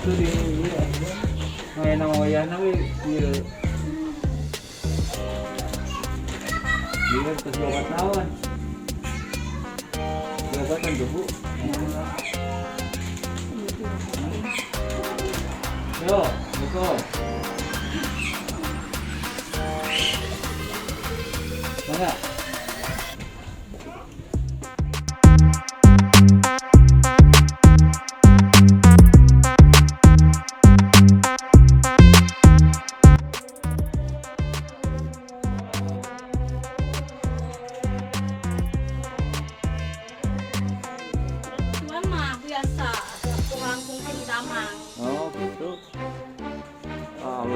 atuh di main nama wayana we ieu. Ieu ke obat naon? Obatan tuh, Bu. Yo, betul. Mana?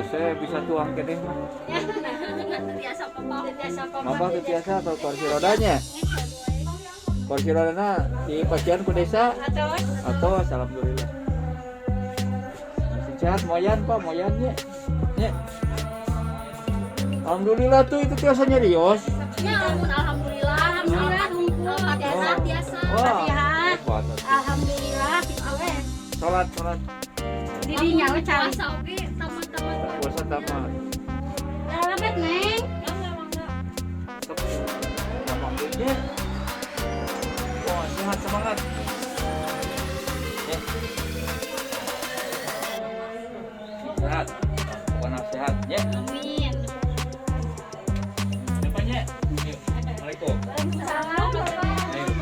Saya bisa tuang ke deh mah. Mama biasa kalau kursi rodanya. Kursi rodanya di pasien ku desa. Atau alhamdulillah. Masih sehat moyan Pak, moyannya. Nya. Alhamdulillah tuh itu biasanya Rios. Ya ampun alhamdulillah. Biasa. Alhamdulillah awet. Salat. Didinya we cari oge tamat. Puasa tamat. Lepet, Neng. Alhamdulillah. Wah, sehat semangat. Ya. Sehat. Pokoknya sehat, ya. Amin. Depannya. Assalamualaikum. Waalaikumsalam. Ayo.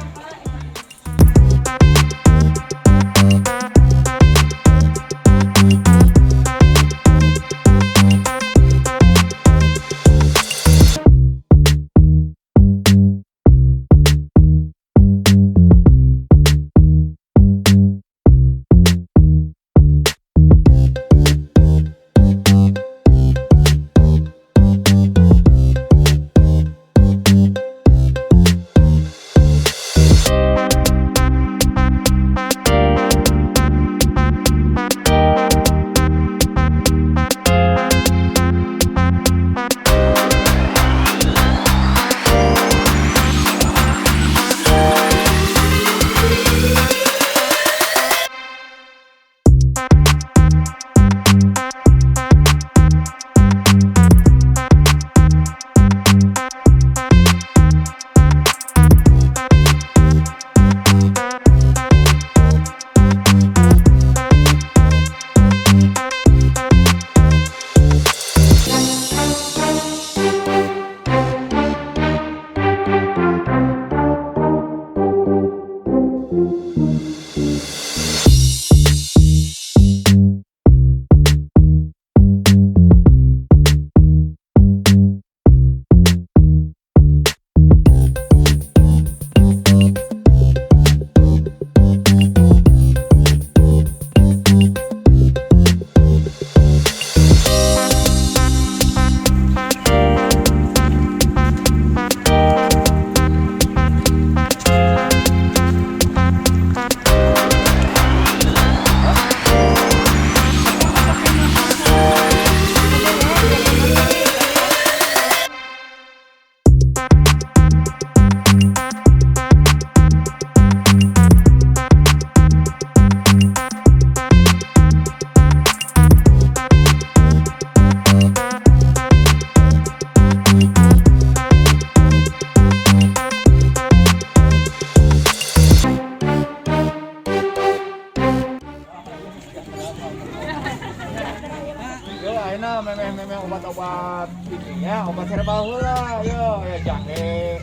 memang obat-obat bikinnya obat herbal lah, yo ya jahe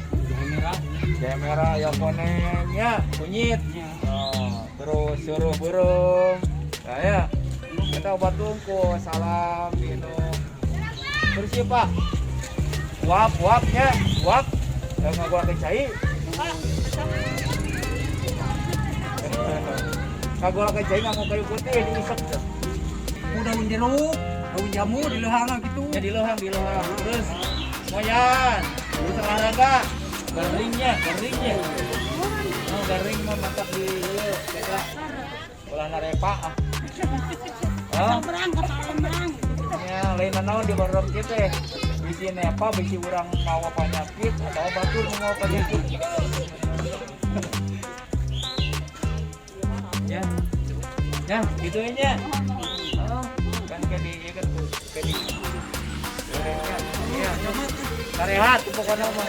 merah ya konengnya kunyit, terus suruh burung, ya kita obat tungku salam minum terus ya Pak, wapnya wap yang nggak gua kecai, nggak gua kecai nggak mau kayu putih diisep tuh. Daun jeruk, daun jamu di lehang gitu. Ya di lehang. Terus moyan, terus olahraga, garingnya. Oh, garing mau masak di kita ulah narepa. Berang. Ya, lain naon di bareng kita. Bisi nepa, bisi urang mawa penyakit atau batur mawa penyakit. Ya, gitu aja. kayak di ya kan kayak di iya karehat pokoknya mah